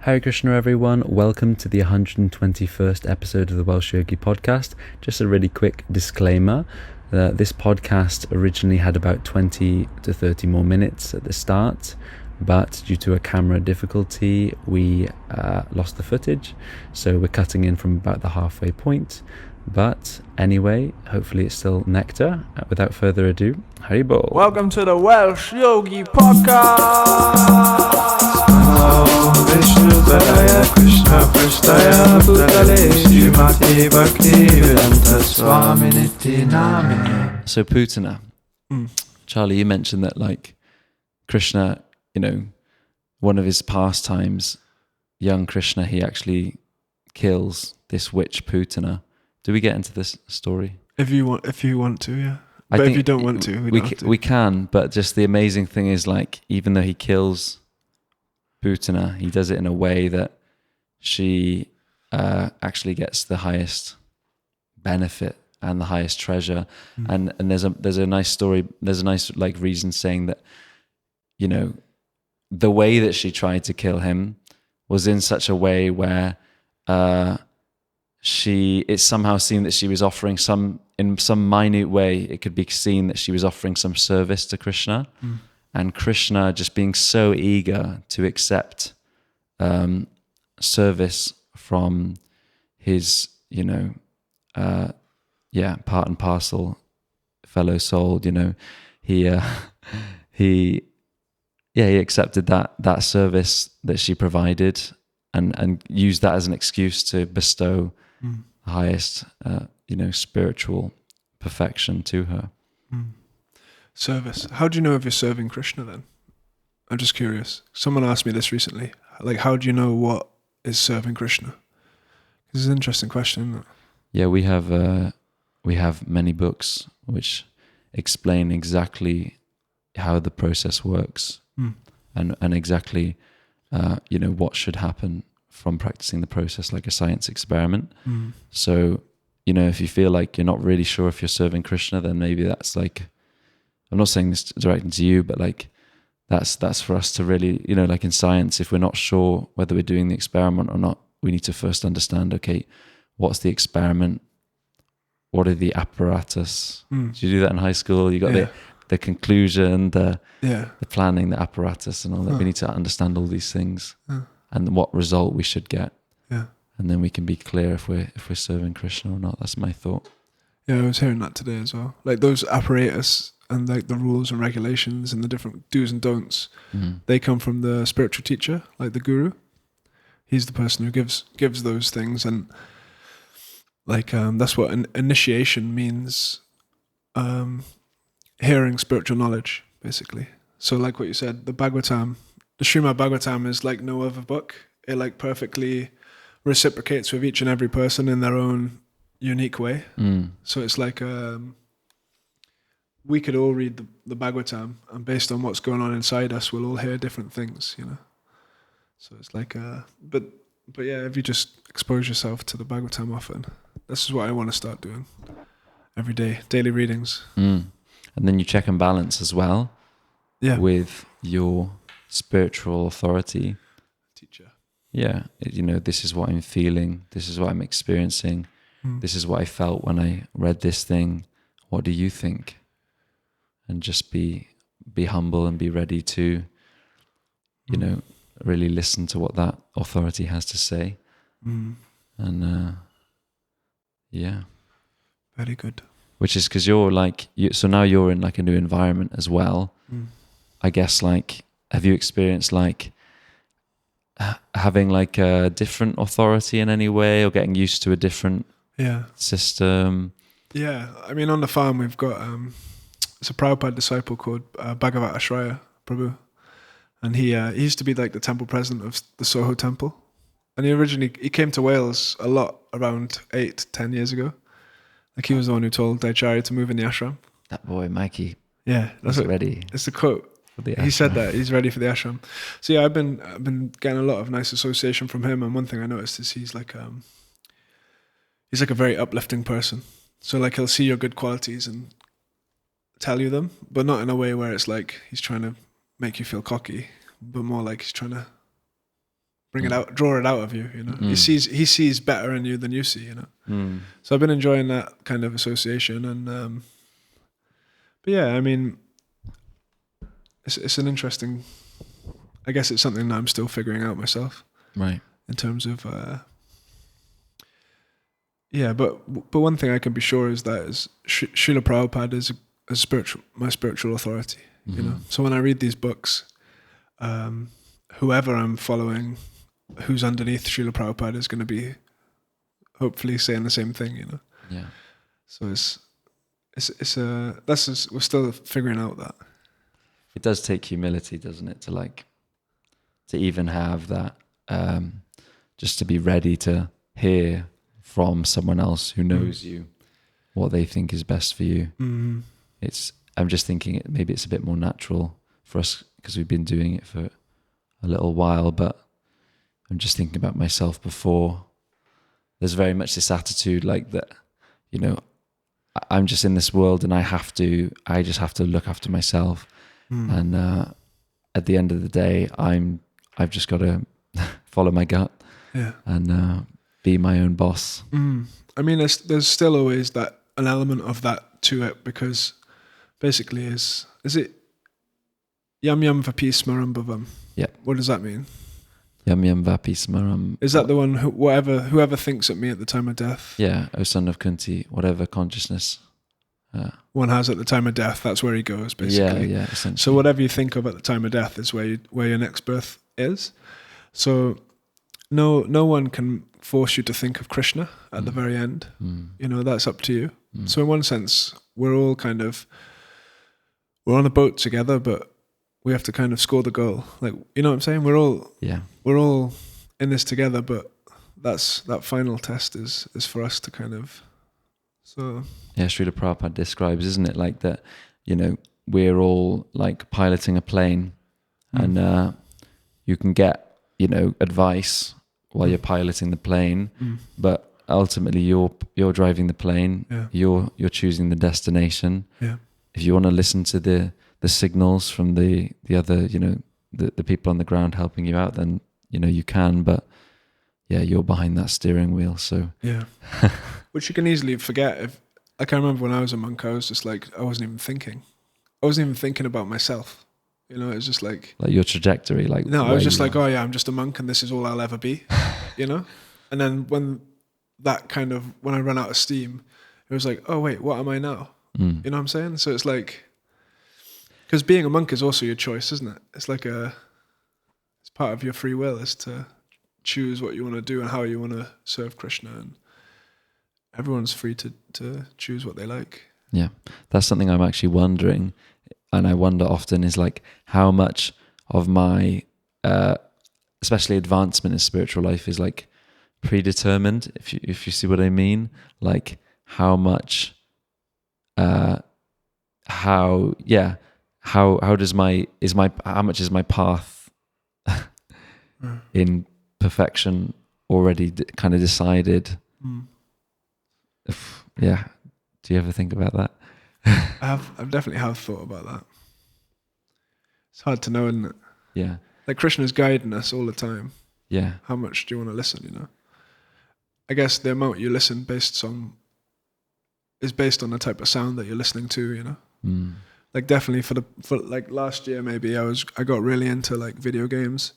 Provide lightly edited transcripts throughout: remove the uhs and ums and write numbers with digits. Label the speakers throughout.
Speaker 1: Hare Krishna everyone, welcome to the 121st episode of the Welsh Yogi podcast. Just a really quick disclaimer. This podcast originally had about 20 to 30 more minutes at the start, but due to a camera difficulty, we lost the footage, so we're cutting in from about the halfway point. But anyway, hopefully it's still nectar. Without further ado, Haribol.
Speaker 2: Welcome to the Welsh Yogi podcast. Krishna Prasthaya Bhutale Srimati Bhaktivedanta Swaminiti Namine.
Speaker 1: So Putana, Charlie, you mentioned that like Krishna, one of his pastimes, young Krishna, he actually kills this witch Putana. Do we get into this story?
Speaker 2: If you want to, yeah. But if you don't want to,
Speaker 1: we can. But just the amazing thing is, like, even though he kills Putana, he does it in a way that she actually gets the highest benefit and the highest treasure. And there's a nice story. There's a nice reason saying that, the way that she tried to kill him was in such a way where it somehow seemed that she was offering in some minute way, it could be seen that she was offering some service to Krishna. And Krishna, just being so eager to accept service from his, part and parcel fellow soul, he accepted that service that she provided and used that as an excuse to bestow the highest, spiritual perfection to her.
Speaker 2: Service. How do you know if you're serving Krishna then? I'm just curious. Someone asked me this recently. Like, how do you know what is serving Krishna? This is an interesting question, isn't it?
Speaker 1: Yeah, we have many books which explain exactly how the process works and exactly what should happen from practicing the process like a science experiment. So, if you feel like you're not really sure if you're serving Krishna, then maybe that's like, I'm not saying this directly to you, but like that's for us to really, like in science, if we're not sure whether we're doing the experiment or not, we need to first understand, okay, what's the experiment? What are the apparatus? Did you do that in high school? You got the conclusion, the planning, the apparatus and all that. We need to understand all these things and what result we should get. Yeah. And then we can be clear if we're serving Krishna or not. That's my thought.
Speaker 2: Yeah, I was hearing that today as well. Like those apparatus and like the rules and regulations and the different do's and don'ts, they come from the spiritual teacher, like the guru. He's the person who gives those things, and like that's what an initiation means. Hearing spiritual knowledge, basically. So like what you said, the Srimad Bhagavatam is like no other book. It like perfectly reciprocates with each and every person in their own unique way. So it's like we could all read the Bhagavatam, and based on what's going on inside us, we'll all hear different things, So it's like but yeah, if you just expose yourself to the Bhagavatam often, this is what I want to start doing every day, daily readings.
Speaker 1: And then you check and balance as well with your spiritual authority.
Speaker 2: Teacher.
Speaker 1: Yeah, this is what I'm feeling. This is what I'm experiencing. This is what I felt when I read this thing. What do you think? And just be humble and be ready to, really listen to what that authority has to say. And
Speaker 2: very good.
Speaker 1: Which is because so now you're in like a new environment as well. I guess like, have you experienced like having like a different authority in any way, or getting used to a different system?
Speaker 2: Yeah, I mean, on the farm we've got it's a Prabhupada disciple called Bhagavat Ashraya Prabhu, and he used to be like the temple president of the Soho temple, and he came to Wales a lot around 8-10 years ago. Like he was the one who told Dacharya to move in the ashram.
Speaker 1: That boy Mikey,
Speaker 2: that's
Speaker 1: ready.
Speaker 2: It's the quote. He said that he's ready for the ashram. So yeah, I've been getting a lot of nice association from him, and one thing I noticed is he's like a very uplifting person. So like he'll see your good qualities and tell you them, but not in a way where it's like he's trying to make you feel cocky, but more like he's trying to draw it out of you. You know, he sees better in you than you see. You know, so I've been enjoying that kind of association, and but yeah, I mean, it's an interesting. I guess it's something that I'm still figuring out myself,
Speaker 1: right?
Speaker 2: In terms of, yeah. But one thing I can be sure is that Srila Prabhupada is my spiritual authority. You know, so when I read these books, whoever I'm following, who's underneath Srila Prabhupada is going to be hopefully saying the same thing. You know.
Speaker 1: Yeah.
Speaker 2: So we're still figuring out that.
Speaker 1: It does take humility, doesn't it, to even have that, just to be ready to hear from someone else who knows you, what they think is best for you. Mm-hmm. I'm just thinking maybe it's a bit more natural for us because we've been doing it for a little while, but I'm just thinking about myself before. There's very much this attitude like that, you know, I'm just in this world and I just have to look after myself. And at the end of the day, I've just got to follow my gut and be my own boss.
Speaker 2: I mean, there's still always an element of that to it, because basically is it yam yam vapi smaram bhavam?
Speaker 1: Yeah.
Speaker 2: What does that mean?
Speaker 1: Yam yam vapi smaram.
Speaker 2: Is that the one whoever thinks at me at the time of death?
Speaker 1: Yeah, O son of Kunti, whatever consciousness
Speaker 2: one has at the time of death, that's where he goes, basically.
Speaker 1: Yeah, essentially.
Speaker 2: So whatever you think of at the time of death is where your next birth is. So no one can force you to think of Krishna at the very end. You know, that's up to you. So in one sense, we're all we're on a boat together, but we have to kind of score the goal. Like, you know what I'm saying? We're all in this together, but that final test is for us to kind of. So
Speaker 1: yeah, Srila Prabhupada describes, isn't it, like that, you know, we're all like piloting a plane and you can get, you know, advice while you're piloting the plane, but ultimately you're driving the plane, you're choosing the destination. Yeah. If you want to listen to the signals from the other, you know, the people on the ground helping you out, then, you know, you can, but yeah, you're behind that steering wheel. So
Speaker 2: yeah, which you can easily forget. If like I remember when I was a monk, I was just like, I wasn't even thinking about myself. You know, it was just like
Speaker 1: your trajectory. Like,
Speaker 2: no, I was just like, oh yeah, I'm just a monk, and this is all I'll ever be. You know, and then when I ran out of steam, it was like, oh wait, what am I now? You know what I'm saying? So it's like, because being a monk is also your choice, isn't it? It's like it's part of your free will is to choose what you want to do and how you want to serve Krishna, and everyone's free to choose what they like.
Speaker 1: Yeah, that's something I'm actually wondering, and I wonder often is like how much of my, especially advancement in spiritual life, is like predetermined. If you see what I mean, like how much, how much is my path in perfection already kind of decided? Yeah. Do you ever think about that?
Speaker 2: I definitely have thought about that. It's hard to know, isn't it?
Speaker 1: Yeah.
Speaker 2: Like Krishna's guiding us all the time.
Speaker 1: Yeah.
Speaker 2: How much do you want to listen, you know? I guess the amount you listen is based on the type of sound that you're listening to, you know? Like definitely for like last year maybe I got really into like video games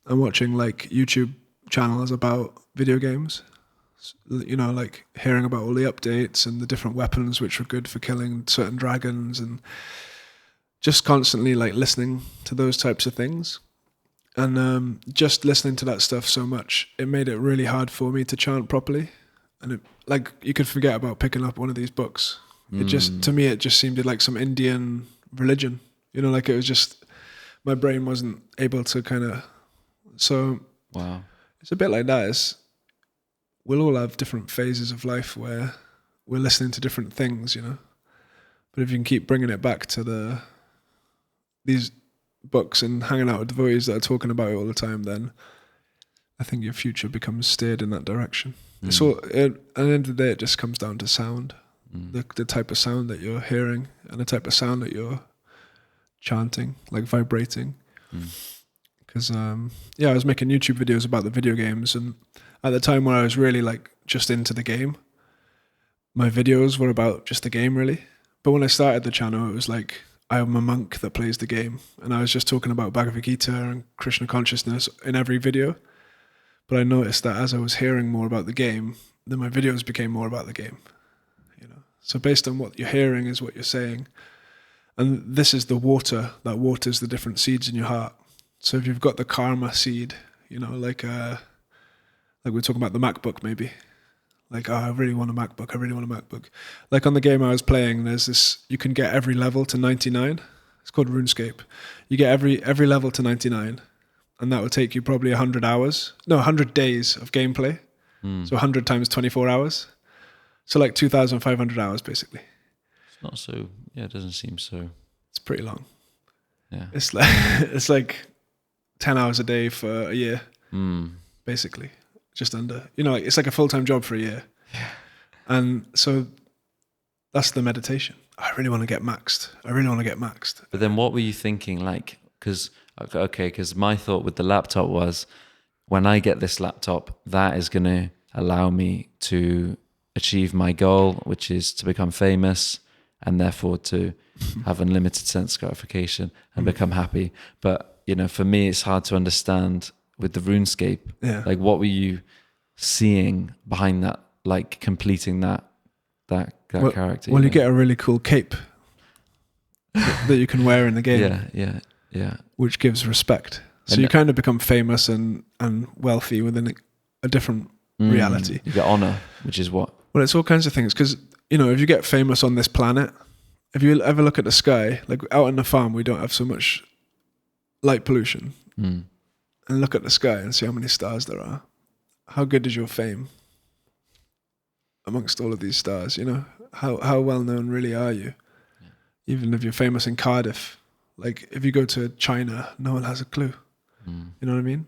Speaker 2: and watching like YouTube channels about video games. You know, like hearing about all the updates and the different weapons which were good for killing certain dragons, and just constantly like listening to those types of things. And just listening to that stuff so much, it made it really hard for me to chant properly. And like you could forget about picking up one of these books. It just, to me, it just seemed like some Indian religion. You know, like it was just, my brain wasn't able to kind of, so
Speaker 1: wow.
Speaker 2: It's a bit like that. We'll all have different phases of life where we're listening to different things, you know. But if you can keep bringing it back to these books and hanging out with devotees that are talking about it all the time, then I think your future becomes steered in that direction. It's all, at the end of the day, it just comes down to sound, the type of sound that you're hearing and the type of sound that you're chanting, like vibrating. Because I was making YouTube videos about the video games, and at the time where I was really like just into the game, my videos were about just the game really. But when I started the channel, it was like I'm a monk that plays the game, and I was just talking about Bhagavad Gita and Krishna consciousness in every video. But I noticed that as I was hearing more about the game, then my videos became more about the game. So based on what you're hearing is what you're saying. And this is the water that waters the different seeds in your heart. So if you've got the karma seed, like we're talking about the MacBook maybe. Like, I really want a MacBook. Like on the game I was playing, there's this, you can get every level to 99. It's called RuneScape. You get every level to 99. And that will take you probably 100 days of gameplay. So 100 times 24 hours. So like 2,500 hours, basically.
Speaker 1: It's not so, it doesn't seem so.
Speaker 2: It's pretty long.
Speaker 1: Yeah.
Speaker 2: It's like 10 hours a day for a year, basically. Just under. It's like a full-time job for a year.
Speaker 1: Yeah.
Speaker 2: And so that's the meditation. I really want to get maxed.
Speaker 1: But then what were you thinking? Like, because my thought with the laptop was, when I get this laptop, that is going to allow me to achieve my goal, which is to become famous and therefore to have unlimited sense gratification and become happy. But, for me, it's hard to understand with the RuneScape.
Speaker 2: Yeah.
Speaker 1: Like, what were you seeing behind that, like completing that character?
Speaker 2: Well, you get a really cool cape that you can wear in the game.
Speaker 1: Yeah.
Speaker 2: Which gives respect. So you kind of become famous and wealthy within a different reality.
Speaker 1: You get honor, which is what?
Speaker 2: Well, it's all kinds of things. Because, if you get famous on this planet, if you ever look at the sky, like out on the farm, we don't have so much light pollution. And look at the sky and see how many stars there are. How good is your fame amongst all of these stars? How well known really are you? Yeah. Even if you're famous in Cardiff, like if you go to China, no one has a clue. You know what I mean?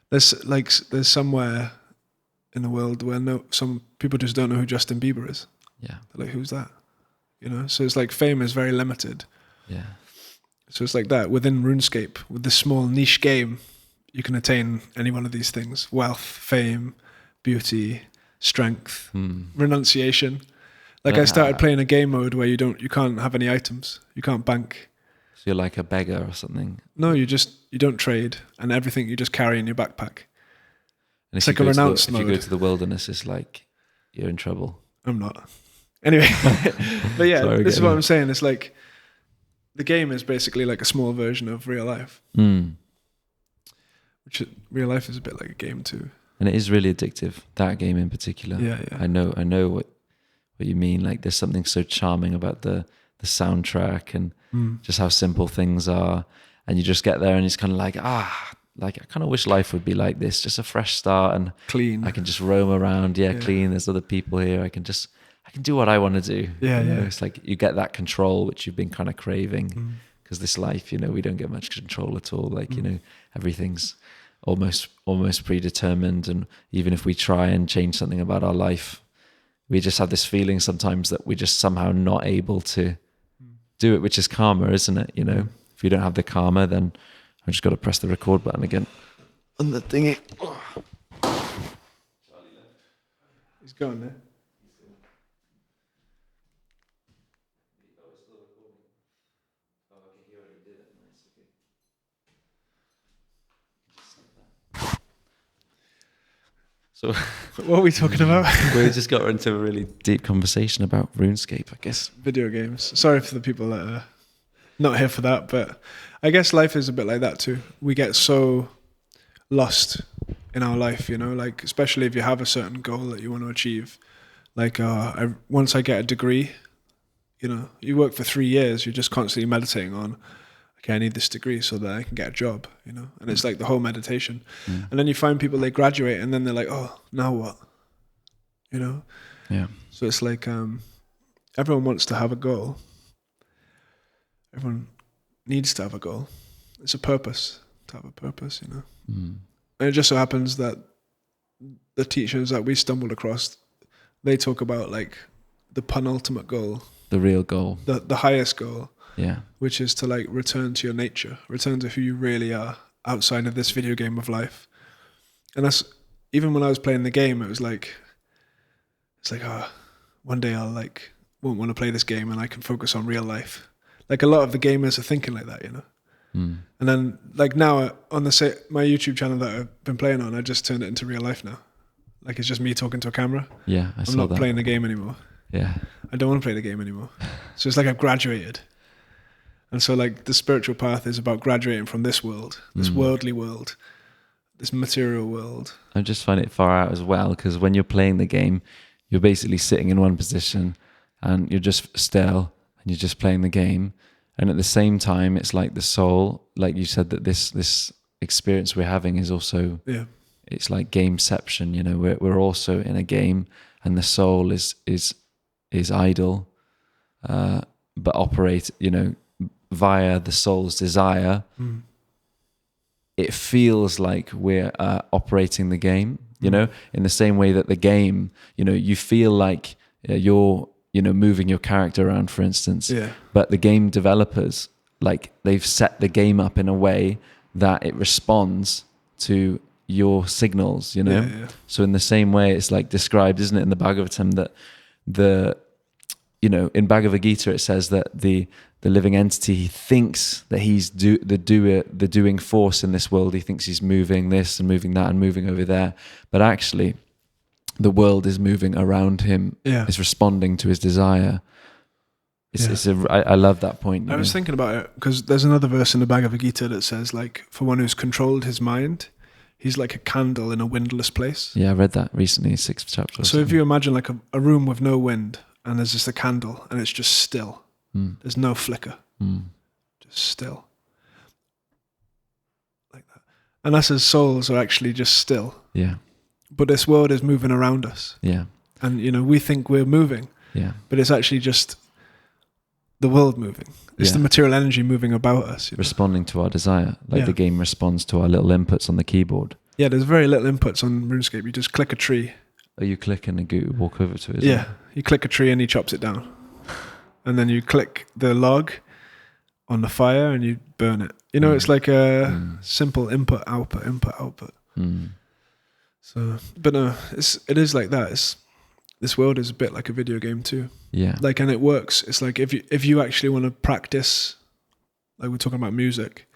Speaker 2: There's somewhere in the world where some people just don't know who Justin Bieber is.
Speaker 1: Yeah.
Speaker 2: They're like, who's that? So it's like fame is very limited.
Speaker 1: Yeah.
Speaker 2: So it's like that. Within RuneScape, with this small niche game, you can attain any one of these things: wealth, fame, beauty, strength, renunciation. Like I started playing a game mode where you can't have any items. You can't bank.
Speaker 1: So you're like a beggar or something.
Speaker 2: No, you don't trade, and everything you just carry in your backpack.
Speaker 1: And
Speaker 2: it's like a renounced mode.
Speaker 1: If you go to the wilderness, it's like you're in trouble.
Speaker 2: I'm not. Anyway, but yeah,
Speaker 1: Sorry,
Speaker 2: this is what I'm saying. It's like the game is basically like a small version of real life. Which real life is a bit like a game too.
Speaker 1: And it is really addictive, that game in particular.
Speaker 2: Yeah.
Speaker 1: I know what you mean. Like there's something so charming about the soundtrack and just how simple things are. And you just get there and it's kind of like, like I kind of wish life would be like this, just a fresh start and
Speaker 2: clean.
Speaker 1: I can just roam around. Yeah. Clean. There's other people here. I can do what I want to do.
Speaker 2: Yeah.
Speaker 1: It's like you get that control, which you've been kind of craving because this life, we don't get much control at all. Like, everything's almost predetermined. And even if we try and change something about our life, we just have this feeling sometimes that we're just somehow not able to do it, which is karma, isn't it? If you don't have the karma, then I just got to press the record button again on the thingy.
Speaker 2: He's gone there.
Speaker 1: So
Speaker 2: what are we talking about?
Speaker 1: We just got into a really deep conversation about RuneScape, I guess.
Speaker 2: Video games. Sorry for the people that are not here for that, but I guess life is a bit like that too. We get so lost in our life, like especially if you have a certain goal that you want to achieve. Like once I get a degree, you work for 3 years, you're just constantly meditating on, okay, I need this degree so that I can get a job, and it's like the whole meditation. And then you find people, they graduate and then they're like, oh, now what?
Speaker 1: Yeah.
Speaker 2: So it's like everyone wants to have a goal. Everyone needs to have a goal. It's a purpose, to have a purpose, And it just so happens that the teachers that we stumbled across, they talk about like the penultimate goal.
Speaker 1: The real goal.
Speaker 2: The highest goal.
Speaker 1: Yeah.
Speaker 2: Which is to like return to your nature, return to who you really are. outside of this video game of life. And that's, even when I was playing the game, it was like, one day I'll won't want to play this game and I can focus on real life. Like a lot of the gamers are thinking like that, you know? And then now on my YouTube channel that I've been playing on, I just turned it into real life now. Like it's just me talking to a camera.
Speaker 1: Yeah,
Speaker 2: I'm not playing the game anymore.
Speaker 1: Yeah.
Speaker 2: I don't want to play the game anymore. So it's like I've graduated. And so the spiritual path is about graduating from this world, this worldly world, this material world.
Speaker 1: I just find it far out as well, because when you're playing the game, you're basically sitting in one position and you're just still and you're just playing the game. And at the same time, it's like the soul, like you said, that this experience we're having is also, it's like gameception, you know, we're also in a game, and the soul is idle, but operate, you know, via the soul's desire. It feels like we're operating the game, you know, in the same way that the game, you know, you feel like you're, you know, moving your character around, for instance. But the game developers, they've set the game up in a way that it responds to your signals, you know. So in the same way, it's like described, isn't it, in the Bhagavatam, that you know, in Bhagavad Gita it says that the living entity, he thinks that he's the doing force in this world. He thinks he's moving this and moving that and moving over there, but actually the world is moving around him. It's responding to his desire. I love that point.
Speaker 2: I was thinking about it because there's another verse in the Bhagavad Gita that says, for one who's controlled his mind, he's like a candle in a windless place. Yeah,
Speaker 1: I read that recently, 6th chapter.
Speaker 2: So if you imagine a room with no wind and there's just a candle and it's just still, there's no flicker, just still. Like that. And us as souls are actually just still.
Speaker 1: Yeah.
Speaker 2: But this world is moving around us.
Speaker 1: Yeah.
Speaker 2: And, you know, we think we're moving.
Speaker 1: Yeah.
Speaker 2: But it's actually just the world moving. It's the material energy moving about us. You know?
Speaker 1: Responding to our desire. The game responds to our little inputs on the keyboard.
Speaker 2: Yeah, there's very little inputs on RuneScape. You just click a tree.
Speaker 1: Oh, you click and walk over to it?
Speaker 2: Yeah. You click a tree and he chops it down. And then you click the log on the fire and you burn it. You know, it's like a simple input, output. So, but no, it is like that. This world is a bit like a video game too.
Speaker 1: Yeah.
Speaker 2: And it works. It's like if you actually want to practice, like we're talking about music,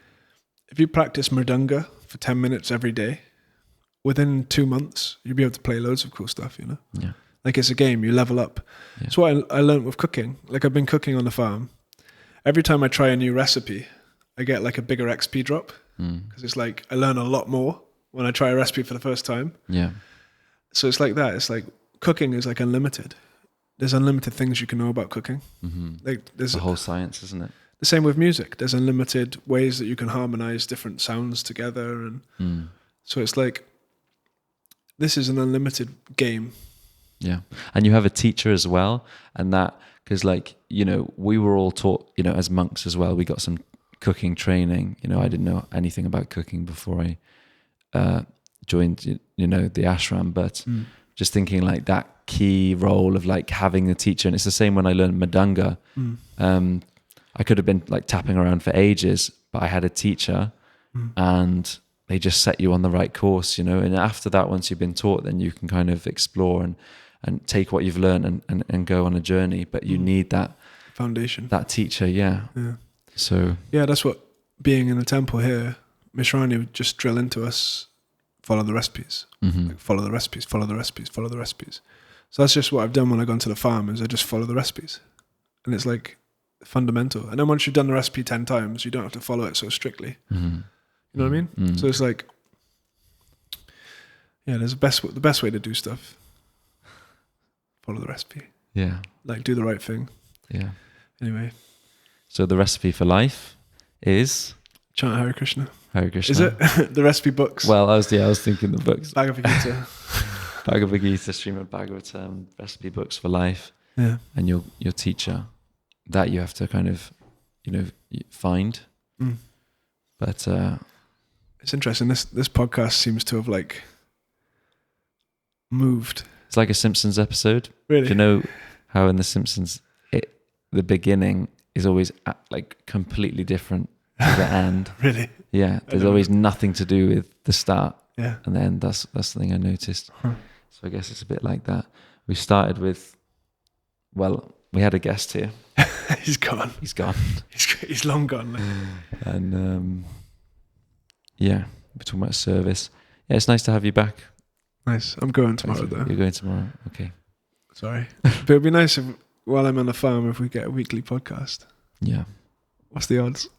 Speaker 2: if you practice mridanga for 10 minutes every day, within 2 months, you'll be able to play loads of cool stuff, you know?
Speaker 1: Yeah.
Speaker 2: Like it's a game, you level up. Yeah. That's what I learned with cooking. I've been cooking on the farm. Every time I try a new recipe, I get a bigger XP drop. Because it's I learn a lot more when I try a recipe for the first time.
Speaker 1: Yeah.
Speaker 2: So it's like that. It's like cooking is unlimited. There's unlimited things you can know about cooking.
Speaker 1: There's a whole science, isn't it?
Speaker 2: The same with music. There's unlimited ways that you can harmonize different sounds together. And so it's this is an unlimited game.
Speaker 1: Yeah. And you have a teacher as well. And that, because you know, we were all taught, you know, as monks as well, we got some cooking training. You know, I didn't know anything about cooking before I joined, you know, the ashram, but just thinking that key role of having a teacher. And it's the same when I learned Madanga. I could have been tapping around for ages, but I had a teacher and they just set you on the right course, you know. And after that, once you've been taught, then you can kind of explore and take what you've learned and go on a journey. But you need that
Speaker 2: foundation, that
Speaker 1: teacher. Yeah. So
Speaker 2: that's what being in a temple here, Mishrani would just drill into us, follow the recipes, follow the recipes, follow the recipes, follow the recipes. So that's just what I've done when I've gone to the farm, is I just follow the recipes. And it's fundamental. And then once you've done the recipe 10 times, you don't have to follow it so strictly. You know what I mean? So it's there's the best way to do stuff. Follow the recipe.
Speaker 1: Yeah.
Speaker 2: Do the right thing.
Speaker 1: Yeah.
Speaker 2: Anyway.
Speaker 1: So the recipe for life is?
Speaker 2: Chant Hare Krishna.
Speaker 1: Hare Krishna.
Speaker 2: Is it? The recipe books.
Speaker 1: Well, I was thinking the books.
Speaker 2: Bhagavad Gita.
Speaker 1: Bhagavad Gita, Srimad Bhagavatam, recipe books for life.
Speaker 2: Yeah.
Speaker 1: And your teacher, that you have to kind of, you know, find. But
Speaker 2: it's interesting. This podcast seems to have moved.
Speaker 1: It's like a Simpsons episode.
Speaker 2: Really?
Speaker 1: Do you know how in the Simpsons the beginning is always completely different There's an and.
Speaker 2: Really?
Speaker 1: Yeah, there's always nothing to do with the start.
Speaker 2: Yeah.
Speaker 1: And then that's the thing I noticed. So I guess it's a bit like that. We started with, well, we had a guest here.
Speaker 2: He's gone.
Speaker 1: He's gone.
Speaker 2: He's long gone.
Speaker 1: And yeah, we're talking about service. Yeah, it's nice to have you back.
Speaker 2: Nice. I'm going tomorrow though.
Speaker 1: You're going tomorrow. Okay.
Speaker 2: Sorry. But it'd be nice if, while I'm on the farm, if we get a weekly podcast.
Speaker 1: Yeah.
Speaker 2: What's the odds?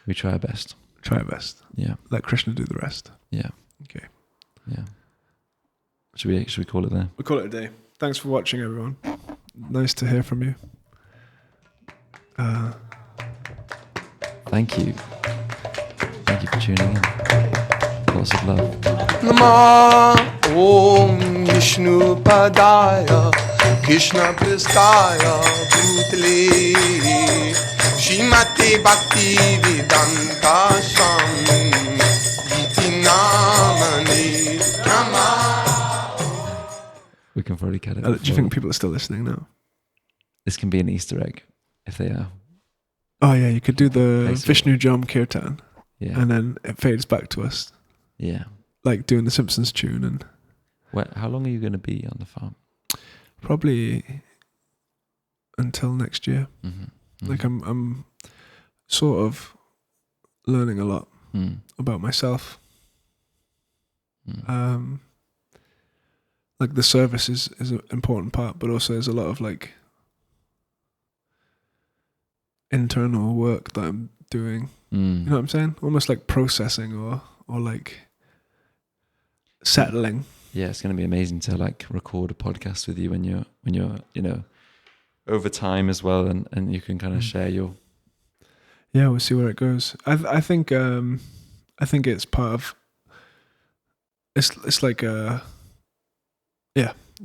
Speaker 1: We try our best.
Speaker 2: Try our best.
Speaker 1: Yeah.
Speaker 2: Let Krishna do the rest.
Speaker 1: Yeah.
Speaker 2: Okay.
Speaker 1: Yeah. Should we call it there?
Speaker 2: We'll call it a day. Thanks for watching, everyone. Nice to hear from you.
Speaker 1: Thank you. Thank you for tuning in. Lots of love.
Speaker 3: Nama Om Vishnu Padaya Krishna Pristaya Bhutale Shrimati Bhakti Vedanta Swami Iti Namani Nama.
Speaker 1: We can probably cut it.
Speaker 2: Do you think people are still listening now?
Speaker 1: This can be an Easter egg if they are.
Speaker 2: Oh yeah, you could do the
Speaker 1: Basically.
Speaker 2: Vishnu Jam Kirtan,
Speaker 1: Yeah.
Speaker 2: and then it fades back to us,
Speaker 1: Yeah.
Speaker 2: like doing the Simpsons tune, and
Speaker 1: How long are you going to be on the farm?
Speaker 2: probably until next year.
Speaker 1: Mm-hmm.
Speaker 2: Like I'm sort of learning a lot
Speaker 1: Mm.
Speaker 2: about myself.
Speaker 1: Mm.
Speaker 2: Like the service is an important part, but also there's a lot of like internal work that I'm doing.
Speaker 1: Mm.
Speaker 2: You know what I'm saying? Almost like processing or like settling.
Speaker 1: Yeah, it's going to be amazing to like record a podcast with you when you're over time as well, and you can kind of share your.
Speaker 2: Yeah, we'll see where it goes. I think it's part of. It's like the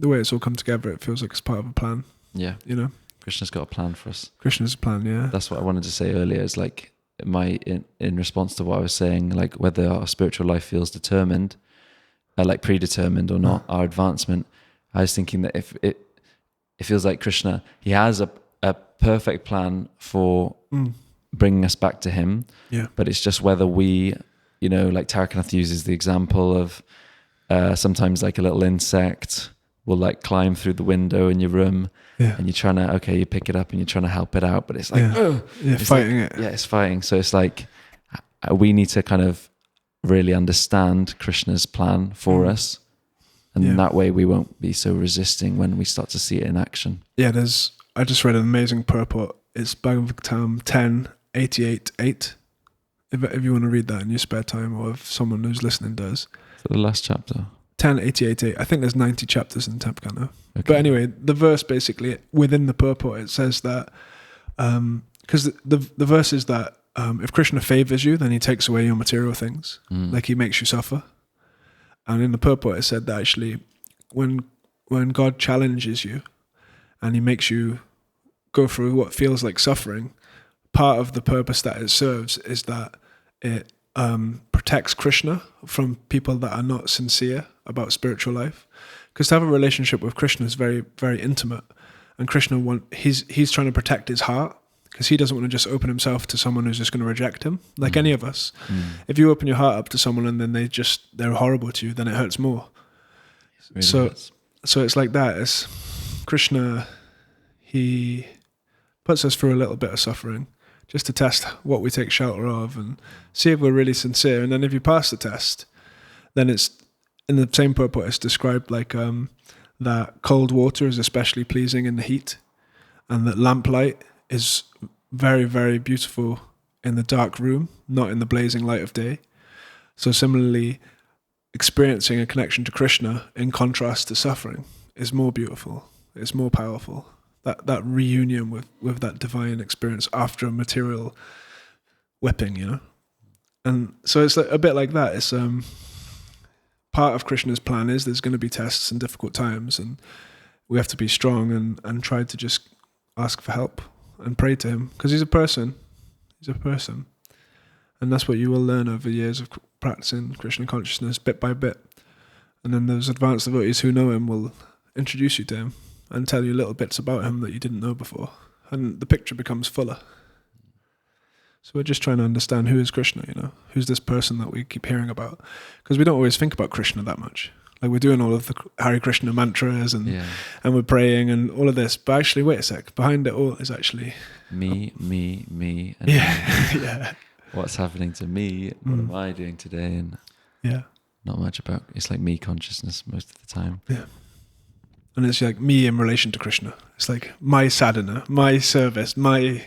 Speaker 2: way it's all come together. It feels like it's part of a plan.
Speaker 1: Yeah,
Speaker 2: You know,
Speaker 1: Krishna's got a plan for us.
Speaker 2: Krishna's plan. Yeah.
Speaker 1: That's what I wanted to say earlier. Is like in response to what I was saying, like whether our spiritual life feels determined, like predetermined or not, our advancement. I was thinking that if it feels like Krishna, he has a perfect plan for bringing us back to him.
Speaker 2: Yeah.
Speaker 1: But it's just whether we, like Tarakanath uses the example of sometimes like a little insect will like climb through the window in your room.
Speaker 2: Yeah.
Speaker 1: And you're trying to, you pick it up and you're trying to help it out, but it's like, it's
Speaker 2: fighting
Speaker 1: like,
Speaker 2: it.
Speaker 1: Yeah, it's fighting. So it's like, we need to kind of really understand Krishna's plan for us. And that way we won't be so resisting when we start to see it in action.
Speaker 2: Yeah, I just read an amazing purport. It's Bhagavatam 10:88:8. If you want to read that in your spare time, or if someone who's listening does.
Speaker 1: So the last chapter.
Speaker 2: 10:88:8. I think there's 90 chapters in Tempkana.
Speaker 1: Okay.
Speaker 2: But anyway, the verse basically within the purport, it says that because the verse is that if Krishna favors you, then he takes away your material things, like he makes you suffer. And in the purport, it said that actually, when God challenges you, and he makes you go through what feels like suffering, part of the purpose that it serves is that it protects Krishna from people that are not sincere about spiritual life. Because to have a relationship with Krishna is very, very intimate, and Krishna he's trying to protect his heart, because he doesn't want to just open himself to someone who's just going to reject him, like any of us. If you open your heart up to someone and then they're horrible to you, then it hurts more.
Speaker 1: Really
Speaker 2: So
Speaker 1: hurts.
Speaker 2: it's like that. It's Krishna, he puts us through a little bit of suffering just to test what we take shelter of and see if we're really sincere. And then if you pass the test, then it's, in the same purport, it's described like that cold water is especially pleasing in the heat, and that lamplight is very, very beautiful in the dark room, not in the blazing light of day. So similarly, experiencing a connection to Krishna in contrast to suffering is more beautiful. It's more powerful. That reunion with that divine experience after a material whipping, And so it's a bit like that. It's part of Krishna's plan is there's going to be tests and difficult times, and we have to be strong and try to just ask for help and pray to him, because he's a person. He's a person. And that's what you will learn over years of practicing Krishna consciousness bit by bit. And then those advanced devotees who know him will introduce you to him and tell you little bits about him that you didn't know before. And the picture becomes fuller. So we're just trying to understand who is Krishna, who's this person that we keep hearing about, because we don't always think about Krishna that much. Like we're doing all of the Hare Krishna mantras and we're praying and all of this, but actually, wait a sec, behind it all is actually
Speaker 1: me, and
Speaker 2: yeah.
Speaker 1: what's happening to me? What am I doing today? And not much about. It's like me consciousness most of the time.
Speaker 2: Yeah, and it's like me in relation to Krishna. It's like my sadhana, my service, my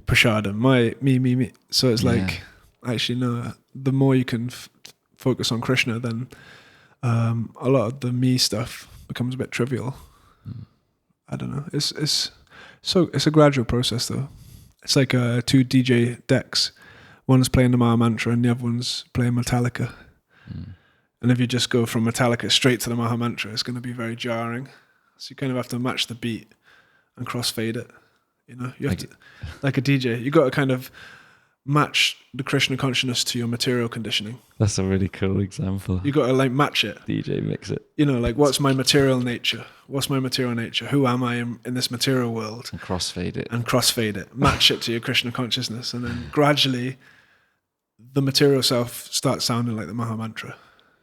Speaker 2: prashadam, my me. So it's like actually no. The more you can focus on Krishna, then a lot of the me stuff becomes a bit trivial. I don't know. It's a gradual process though. It's like two DJ decks. One's playing the Maha Mantra and the other one's playing Metallica. And if you just go from Metallica straight to the Maha Mantra, it's going to be very jarring. So you kind of have to match the beat and crossfade it. You have to, like a DJ, you got to kind of match the Krishna consciousness to your material conditioning.
Speaker 1: That's a really cool example.
Speaker 2: You got to like match it.
Speaker 1: DJ mix it.
Speaker 2: Like what's my material nature? What's my material nature? Who am I in this material world?
Speaker 1: And crossfade it.
Speaker 2: Match it to your Krishna consciousness. And then gradually the material self starts sounding like the Maha Mantra.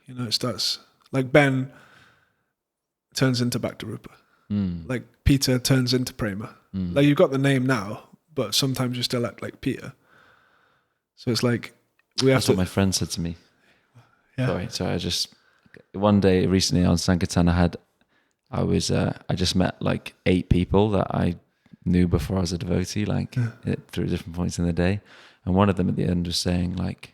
Speaker 2: It starts like Ben turns into Bhakta-Rupa. Like Peter turns into Prema. Like you've got the name now, but sometimes you still act like Peter. So it's like
Speaker 1: That's what my friend said to me.
Speaker 2: Yeah.
Speaker 1: Sorry. I just one day recently on Sankirtan I just met like 8 people that I knew before I was a devotee, through different points in the day, and one of them at the end was saying like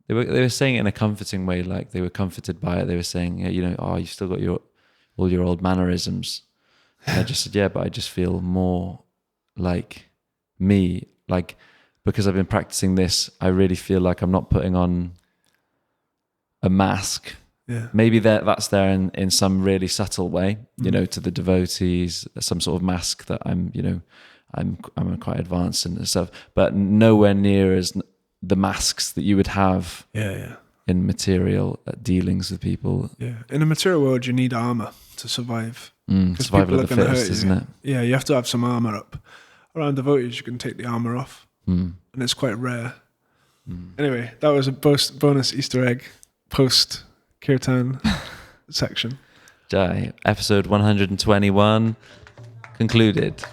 Speaker 1: they were saying it in a comforting way, like they were comforted by it. They were saying, you've still got all your old mannerisms. And I just said, but I just feel more like me, like. Because I've been practicing this, I really feel like I'm not putting on a mask.
Speaker 2: Yeah.
Speaker 1: Maybe that's there in some really subtle way, to the devotees, some sort of mask that I'm quite advanced and stuff, but nowhere near as the masks that you would have in material dealings with people.
Speaker 2: Yeah. In the material world, you need armor to survive.
Speaker 1: Survival of the fittest, isn't it?
Speaker 2: Yeah, you have to have some armor up. Around devotees, you can take the armor off. And it's quite rare. Anyway, that was a bonus Easter egg post Kirtan section.
Speaker 1: Jai, episode 121 concluded.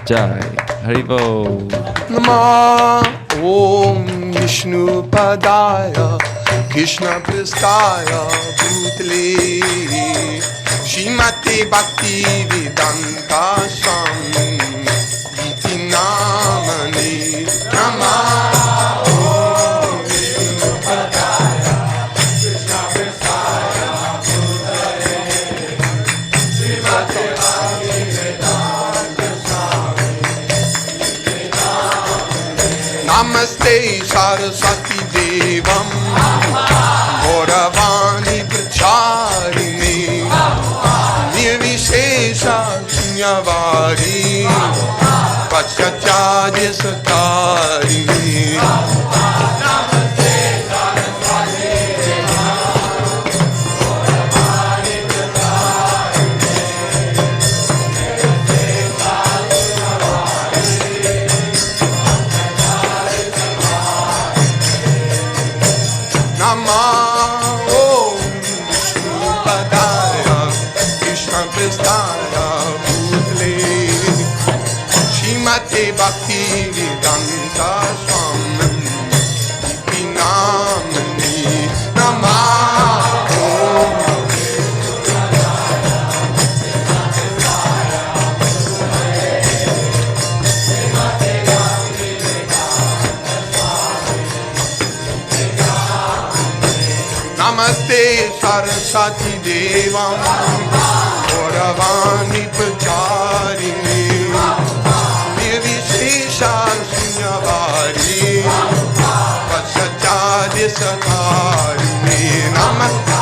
Speaker 1: Jai, Haribol.
Speaker 3: Namah Om Vishnu Padaya Krishna Pristaya Bhutale Shrimate Bhakti Vedanta Swami Iti Namani Namah Om Vishnu Padaya Krishna Pristaya Bhutale Shrimate Bhakti Vedanta Swami Iti Namani Namaste Saraswati Devam Gauravani Pracharini Nirvishesha Sunyavari Pachatyaja Satarini Namaste Saraswati Devam Gauravani Pracharini Nirvishesha Sunyavari Namah Om Vishnu Padaya Krishna Pristaya Bhutale Shrimate Bhakti Vedanta Swami Iti Namani Namah Om Vishnu Padaya Krishna Pristaya Bhutale Shrimate Bhakti Vedanta Swami Namaste Saraswati Devam Gauravani Pracharini Nirvishesha Sunyavari Pachatyaja Satarini Namaste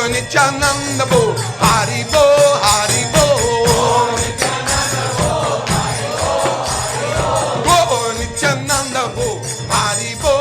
Speaker 3: Nityananda Bo, Hari Bo, Hari Bo. Nityananda Bo, Hari Bol.